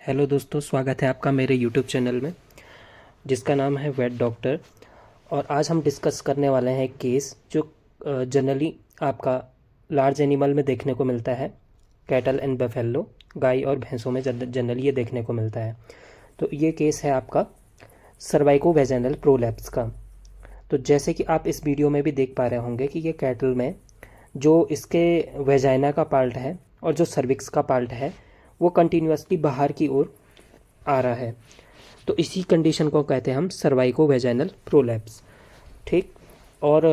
Hello दोस्तों, स्वागत है आपका मेरे यूट्यूब चैनल में जिसका नाम है वेट डॉक्टर। और आज हम डिस्कस करने वाले हैं एक केस जो जनरली आपका लार्ज एनिमल में देखने को मिलता है। कैटल एंड बफेलो, गाय और भैंसों में जनरली ये देखने को मिलता है। तो ये केस है आपका सर्वाइको वेजाइनल प्रोलैप्स का। तो जैसे कि आप इस वीडियो में भी देख पा रहे होंगे कि ये कैटल में जो इसके वेजाइना का पार्ट है और जो सर्विक्स का पार्ट है वो कंटिन्यूअसली बाहर की ओर आ रहा है। तो इसी कंडीशन को कहते हैं हम सर्वाइको वेजाइनल प्रोलैप्स। ठीक। और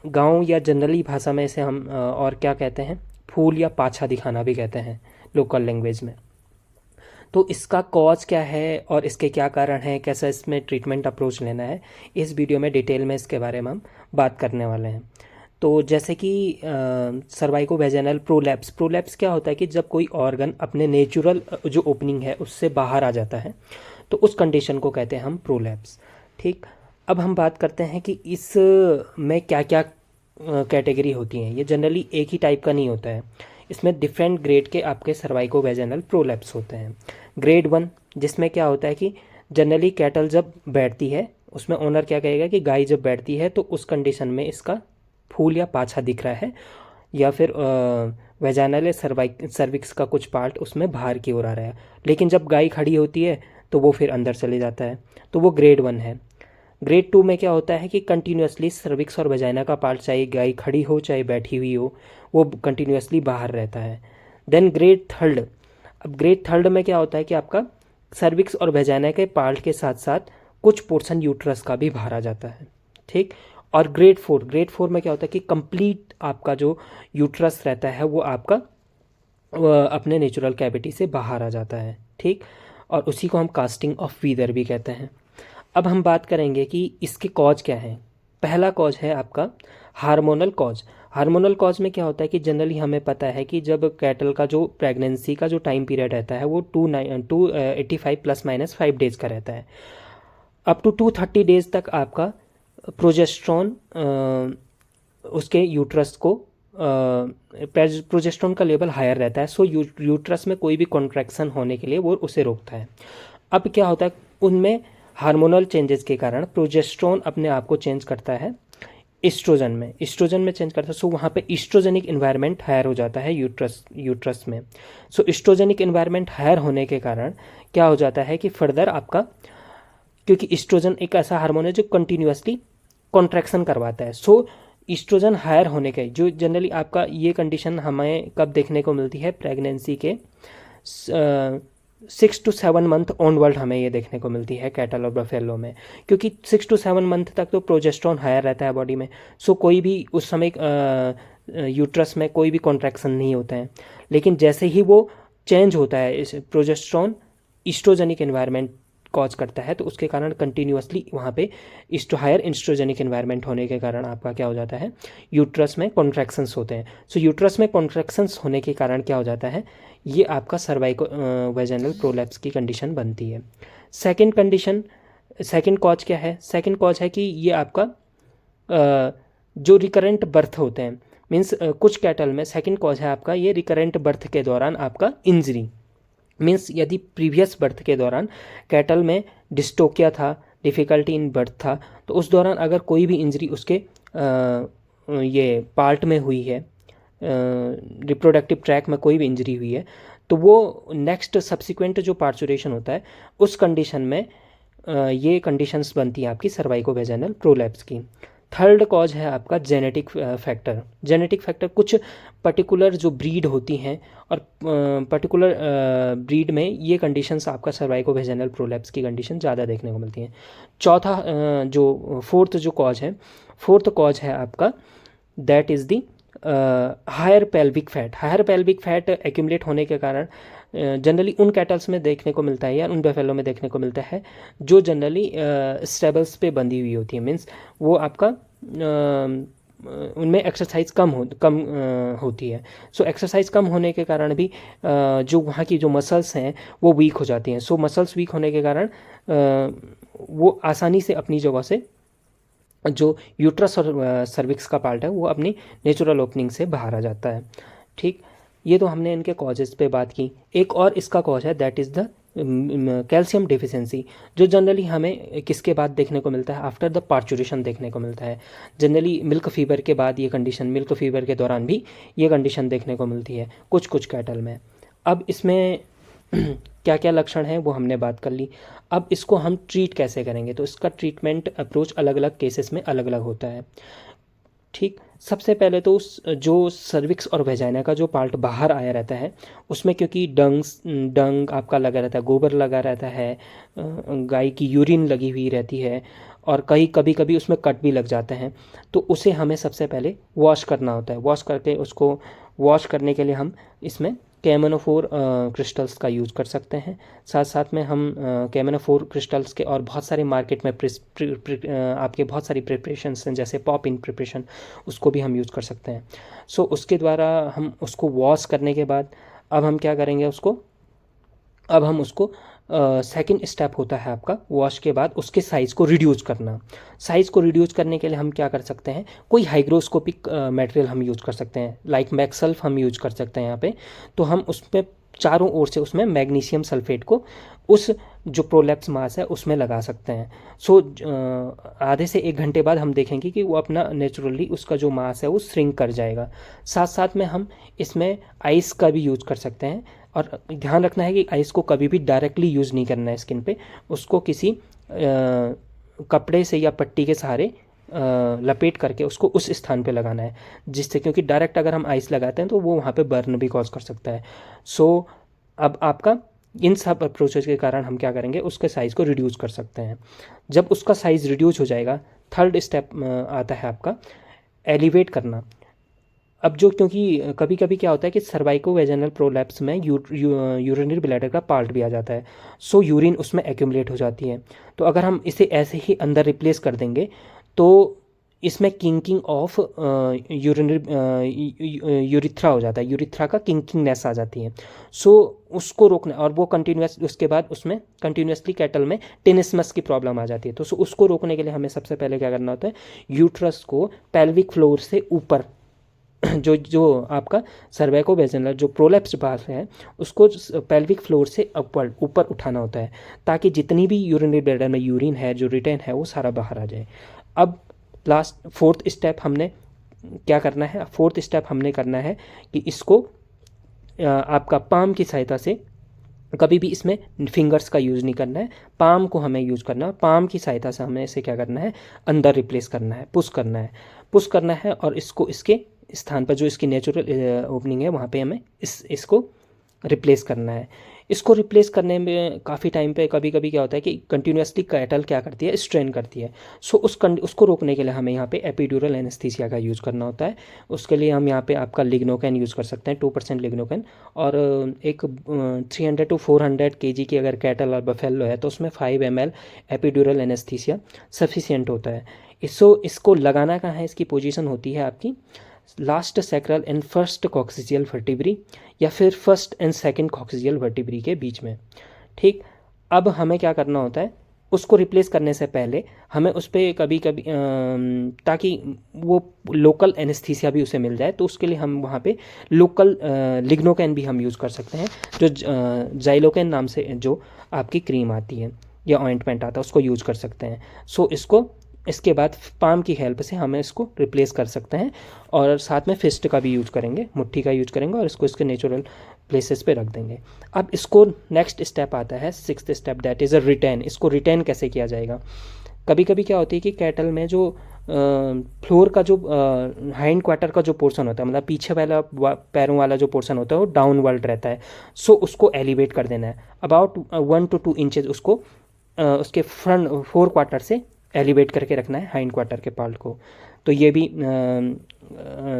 गांव या जनरली भाषा में इसे हम और क्या कहते हैं, फूल या पाछा दिखाना भी कहते हैं लोकल लैंग्वेज में। तो इसका कॉज क्या है और इसके क्या कारण हैं, कैसा इसमें ट्रीटमेंट अप्रोच लेना है, इस वीडियो में डिटेल में इसके बारे में हम बात करने वाले हैं। तो जैसे कि सर्वाइको वेजाइनल प्रोलैप्स प्रोलैप्स क्या होता है कि जब कोई ऑर्गन अपने नेचुरल जो ओपनिंग है उससे बाहर आ जाता है तो उस कंडीशन को कहते हैं हम प्रोलैप्स। ठीक। अब हम बात करते हैं कि इस में क्या क्या कैटेगरी होती हैं। ये जनरली एक ही टाइप का नहीं होता है, इसमें डिफरेंट ग्रेड के आपके सर्वाइको वेजाइनल प्रोलैप्स होते हैं। ग्रेड 1 जिसमें क्या होता है कि जनरली कैटल जब बैठती है उसमें ओनर क्या कहेगा कि गाय जब बैठती है तो उस कंडीशन में इसका फूल या पाछा दिख रहा है या फिर वेजाइनल या सर्विक्स का कुछ पार्ट उसमें बाहर की ओर आ रहा है। लेकिन जब गाय खड़ी होती है तो वो फिर अंदर चले जाता है। तो वो ग्रेड 1 है। ग्रेड 2 में क्या होता है कि कंटिन्यूअसली सर्विक्स और वेजाइना का पार्ट, चाहे गाय खड़ी हो चाहे बैठी हुई हो, वो कंटिन्यूअसली बाहर रहता है। Then grade 3। अब ग्रेड 3 में क्या होता है कि आपका सर्विक्स और वेजाइना के पार्ट के साथ साथ कुछ पोर्शन यूट्रस का भी बाहर आ जाता है। ठीक। और ग्रेड 4 में क्या होता है कि कंप्लीट आपका जो यूट्रस रहता है वो आपका अपने नेचुरल कैविटी से बाहर आ जाता है। ठीक। और उसी को हम कास्टिंग ऑफ वीदर भी कहते हैं। अब हम बात करेंगे कि इसके कॉज क्या हैं। पहला कॉज है आपका हार्मोनल कॉज। हार्मोनल कॉज में क्या होता है कि जनरली हमें पता है कि जब कैटल का जो प्रेगनेंसी का जो टाइम पीरियड रहता है वो 285 ± 5 डेज का रहता है। अप टू 230 डेज तक आपका प्रोजेस्ट्रॉन उसके यूट्रस को प्रोजेस्ट्रॉन का लेवल हायर रहता है। सो यूट्रस में कोई भी कॉन्ट्रैक्शन होने के लिए वो उसे रोकता है। अब क्या होता है, उनमें हार्मोनल चेंजेस के कारण प्रोजेस्ट्रॉन अपने आप को चेंज करता है ईस्ट्रोजन में चेंज करता है। सो वहाँ पे ईस्ट्रोजेनिक इन्वायरमेंट हायर हो जाता है यूट्रस में। सो ईस्ट्रोजेनिक इन्वायरमेंट हायर होने के कारण क्या हो जाता है कि फर्दर आपका, क्योंकि ईस्ट्रोजन एक ऐसा हार्मोन है जो कंटिन्यूअसली कॉन्ट्रैक्शन करवाता है। सो ईस्ट्रोजन हायर होने के जो जनरली आपका ये कंडीशन हमें कब देखने को मिलती है, प्रेगनेंसी के 6 to 7 मंथ ऑनवर्ड हमें ये देखने को मिलती है कैटल और बफेलो में, क्योंकि 6 to 7 मंथ तक तो प्रोजेस्ट्रॉन हायर रहता है बॉडी में। सो कोई भी उस समय यूट्रस में कोई भी कॉन्ट्रैक्शन नहीं होता है। लेकिन जैसे ही वो चेंज होता है, इस प्रोजेस्ट्रॉन ईस्ट्रोजेनिक एनवायरनमेंट कॉज करता है, तो उसके कारण कंटिन्यूअसली वहाँ पे हायर इंस्ट्रोजेनिक एनवायरनमेंट होने के कारण आपका क्या हो जाता है, यूट्रस में कॉन्ट्रैक्शंस होते हैं। सो यूट्रस में कॉन्ट्रैक्शंस होने के कारण क्या हो जाता है, ये आपका सर्वाइको वेजाइनल प्रोलैप्स की कंडीशन बनती है। सेकंड कॉज क्या है? सेकंड कॉज है कि ये आपका जो रिकरेंट बर्थ होते हैं, मीन्स कुछ कैटल में सेकंड कॉज है आपका ये रिकरेंट बर्थ के दौरान आपका इंजरी। मीन्स यदि प्रीवियस बर्थ के दौरान कैटल में डिस्टोकिया था, डिफ़िकल्टी इन बर्थ था, तो उस दौरान अगर कोई भी इंजरी उसके ये पार्ट में हुई है, रिप्रोडक्टिव ट्रैक में कोई भी इंजरी हुई है, तो वो नेक्स्ट सब्सिक्वेंट जो पार्चुरेशन होता है उस कंडीशन में ये कंडीशंस बनती हैं आपकी सर्वाइको वेजाइनल प्रोलैप्स की। थर्ड कॉज है आपका जेनेटिक फैक्टर। जेनेटिक फैक्टर कुछ पर्टिकुलर जो ब्रीड होती हैं और पर्टिकुलर ब्रीड में ये कंडीशंस आपका सर्वाइको वेजाइनल प्रोलैप्स की कंडीशन ज़्यादा देखने को मिलती हैं। चौथा जो फोर्थ कॉज है आपका, that is the higher pelvic fat. Higher pelvic fat accumulate होने के कारण जनरली उन कैटल्स में देखने को मिलता है या उन बफेलो में देखने को मिलता है जो जनरली स्टेबल्स पे बंधी हुई होती है। मीन्स वो आपका उनमें एक्सरसाइज कम होती है। सो एक्सरसाइज कम होने के कारण भी जो वहाँ की जो मसल्स हैं वो वीक हो जाती हैं। सो मसल्स वीक होने के कारण वो आसानी से अपनी जगह से जो यूट्रस और सर्विक्स का पार्ट है वो अपनी नेचुरल ओपनिंग से बाहर आ जाता है। ठीक। ये तो हमने इनके कॉजेज़ पे बात की। एक और इसका कॉज है, that is the calcium deficiency, जो जनरली हमें किसके बाद देखने को मिलता है, आफ्टर द पार्चुरेशन देखने को मिलता है। जनरली मिल्क फीवर के बाद ये कंडीशन, मिल्क फीवर के दौरान भी ये कंडीशन देखने को मिलती है कुछ कुछ कैटल में। अब इसमें क्या क्या लक्षण हैं वो हमने बात कर ली। अब इसको हम ट्रीट कैसे करेंगे, तो इसका ट्रीटमेंट अप्रोच अलग अलग केसेस में अलग अलग होता है। ठीक, सबसे पहले तो उस जो सर्विक्स और वेजाइना का जो पार्ट बाहर आया रहता है उसमें, क्योंकि डंग आपका लगा रहता है, गोबर लगा रहता है, गाय की यूरिन लगी हुई रहती है, और कभी कभी उसमें कट भी लग जाते हैं, तो उसे हमें सबसे पहले वॉश करना होता है। वॉश करके उसको, वॉश करने के लिए हम इसमें कैमनोफोर क्रिस्टल्स का यूज़ कर सकते हैं। साथ साथ में हम कैमनोफोर क्रिस्टल्स के और बहुत सारे मार्केट में आपके बहुत सारी प्रिपरेशंस हैं, जैसे पॉप इन प्रिपरेशन, उसको भी हम यूज़ कर सकते हैं। सो उसके द्वारा हम उसको वॉश करने के बाद अब हम क्या करेंगे उसको, अब हम उसको सेकंड स्टेप होता है आपका वॉश के बाद उसके साइज़ को रिड्यूस करना। साइज़ को रिड्यूस करने के लिए हम क्या कर सकते हैं, कोई हाइग्रोस्कोपिक मटेरियल हम यूज़ कर सकते हैं, लाइक मैक्सल्फ हम यूज़ कर सकते हैं यहाँ पे। तो हम उसमें चारों ओर से उसमें मैग्नीशियम सल्फेट को उस जो प्रोलैप्स मास है उसमें लगा सकते हैं। सो आधे से 1 घंटे बाद हम देखेंगे कि वो अपना नेचुरली उसका जो मास है वो श्रिंक कर जाएगा। साथ साथ में हम इसमें आइस का भी यूज़ कर सकते हैं, और ध्यान रखना है कि आइस को कभी भी डायरेक्टली यूज़ नहीं करना है स्किन पे, उसको किसी कपड़े से या पट्टी के सहारे लपेट करके उसको उस स्थान पे लगाना है, जिससे, क्योंकि डायरेक्ट अगर हम आइस लगाते हैं तो वो वहाँ पे बर्न भी कॉज कर सकता है। सो अब आपका इन सब अप्रोचेज के कारण हम क्या करेंगे, उसके साइज़ को रिड्यूस कर सकते हैं। जब उसका साइज़ रिड्यूस हो जाएगा, थर्ड स्टेप आता है आपका एलिवेट करना। अब जो, क्योंकि कभी कभी क्या होता है कि सर्वाइको वेजाइनल प्रोलैप्स में यूरिनरी ब्लैडर का पार्ट भी आ जाता है, सो यूरिन उसमें एक्यूमुलेट हो जाती है। तो अगर हम इसे ऐसे ही अंदर रिप्लेस कर देंगे तो इसमें किंकिंग ऑफ यूरिथ्रा हो जाता है, यूरिथ्रा का किंकिंगनेस आ जाती है। सो उसको रोकना, और वो कंटिन्यूस, उसके बाद उसमें कंटिन्यूसली कैटल में टेनिसमस की प्रॉब्लम आ जाती है। तो उसको रोकने के लिए हमें सबसे पहले क्या करना होता है, यूट्रस को पेल्विक फ्लोर से ऊपर जो जो आपका सर्वाइको वेजाइनल जो प्रोलैप्स पार्ट है उसको पेल्विक फ्लोर से ऊपर उठाना होता है, ताकि जितनी भी यूरिनरी ब्लैडर में यूरिन है जो रिटेन है वो सारा बाहर आ जाए। अब लास्ट फोर्थ स्टेप हमने क्या करना है, फोर्थ स्टेप हमने करना है कि इसको आपका पाम की सहायता से, कभी भी इसमें फिंगर्स का यूज़ नहीं करना है, पाम को हमें यूज़ करना है। पाम की सहायता से हमें इसे क्या करना है, अंदर रिप्लेस करना है, पुश करना है, और इसको इसके स्थान पर जो इसकी नेचुरल ओपनिंग है वहाँ पे हमें इसको रिप्लेस करना है। इसको रिप्लेस करने में काफ़ी टाइम पे कभी कभी क्या होता है कि कंटिन्यूसली कैटल क्या करती है, स्ट्रेन करती है। सो उसको रोकने के लिए हमें यहाँ पे एपिड्यूरल एनेस्थीसिया का यूज़ करना होता है। उसके लिए हम यहाँ पे आपका लिग्नोकैन यूज़ कर सकते हैं, 2% लिग्नोकैन, और एक 300 to 400 kg की अगर कैटल और बफेलो है तो उसमें 5 ml एपिड्यूरल एनेस्थीसिया सफिशियंट होता है। इसको लगाना कहाँ है, इसकी पोजीशन होती है आपकी last sacral and first coccygeal vertebrae, या फिर first and second coccygeal vertebrae के बीच में। ठीक, अब हमें क्या करना होता है, उसको रिप्लेस करने से पहले हमें उस पर कभी कभी ताकि वो लोकल एनेस्थीसिया भी उसे मिल जाए, तो उसके लिए हम वहाँ पे लोकल लिग्नोकैन भी हम यूज़ कर सकते हैं, जो जाइलोकैन नाम से जो आपकी क्रीम आती है या ऑइंटमेंट आता है उसको यूज़ कर सकते हैं। सो इसके बाद पाम की हेल्प से हमें इसको रिप्लेस कर सकते हैं, और साथ में फिस्ट का भी यूज़ करेंगे, मुट्ठी का यूज़ करेंगे, और इसको इसके नेचुरल प्लेसेस पे रख देंगे। अब इसको नेक्स्ट स्टेप आता है, sixth step, that is a retain. इसको रिटेन कैसे किया जाएगा, कभी कभी क्या होती है कि कैटल में जो फ्लोर का जो हाइंड क्वार्टर का जो पोर्शन होता है, मतलब पीछे वाला पैरों वाला जो पोर्शन होता है वो डाउनवर्ड रहता है। सो उसको एलिवेट कर देना है अबाउट 1 to 2 इंचेस, उसको उसके फ्रंट 4 क्वार्टर से एलिवेट करके रखना है हाइंड क्वार्टर के पार्ट को। तो ये भी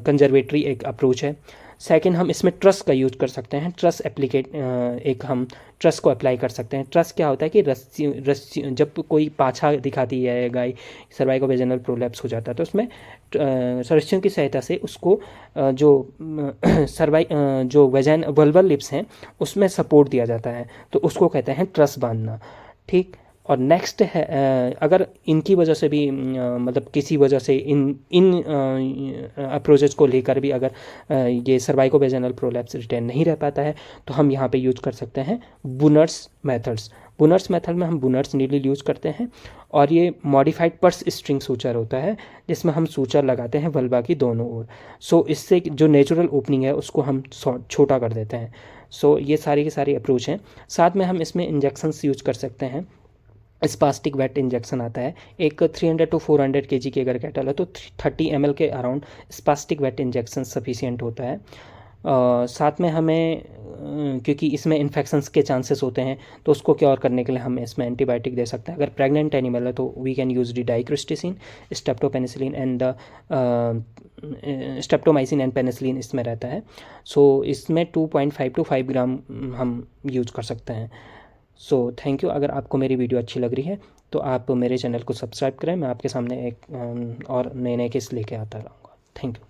कंजर्वेटरी एक अप्रोच है। सेकंड, हम इसमें ट्रस का यूज कर सकते हैं, ट्रस एक हम ट्रस को अप्लाई कर सकते हैं। ट्रस क्या होता है कि रस्सी जब कोई पाछा दिखाती है गाय, सर्वाइको वेजाइनल प्रोलैप्स हो जाता है, तो उसमें रस्सियों की सहायता से उसको जो वेजाइन वल्वल लिप्स हैं उसमें सपोर्ट दिया जाता है, तो उसको कहते हैं ट्रस बांधना। ठीक, और नेक्स्ट है अगर इनकी वजह से भी मतलब किसी वजह से इन अप्रोचेस को लेकर भी अगर ये सर्वाइकोवेजाइनल प्रोलैप्स रिटेन नहीं रह पाता है तो हम यहाँ पे यूज कर सकते हैं बुनर्स मेथड्स। बुनर्स मेथड में हम बुनर्स नीडल यूज करते हैं और ये मॉडिफाइड पर्स स्ट्रिंग सूचर होता है जिसमें हम सूचर लगाते हैं वल्वा की दोनों ओर। सो इससे जो नेचुरल ओपनिंग है उसको हम छोटा कर देते हैं। सो ये सारी की सारी अप्रोच हैं। साथ में हम इसमें इंजेक्शंस यूज कर सकते हैं। स्पास्टिक वेट इंजेक्शन आता है एक 300 to 400 kg की अगर कैटल है तो 30 ml के around spastic wet injection sufficient होता है। साथ में हमें क्योंकि इसमें इन्फेक्शंस के चांसेस होते हैं तो उसको क्योर करने के लिए हम इसमें एंटीबायोटिक दे सकते हैं। अगर प्रेग्नेंट एनिमल है तो we can use dicrysticin, streptopenicillin and streptomycin and penicillin इसमें रहता है। सो इसमें 2.5 to 5 ग्राम हम यूज कर सकते हैं। So thank you. अगर आपको मेरी वीडियो अच्छी लग रही है तो आप मेरे चैनल को सब्सक्राइब करें। मैं आपके सामने एक और नए नए केस लेके आता रहूँगा। Thank you.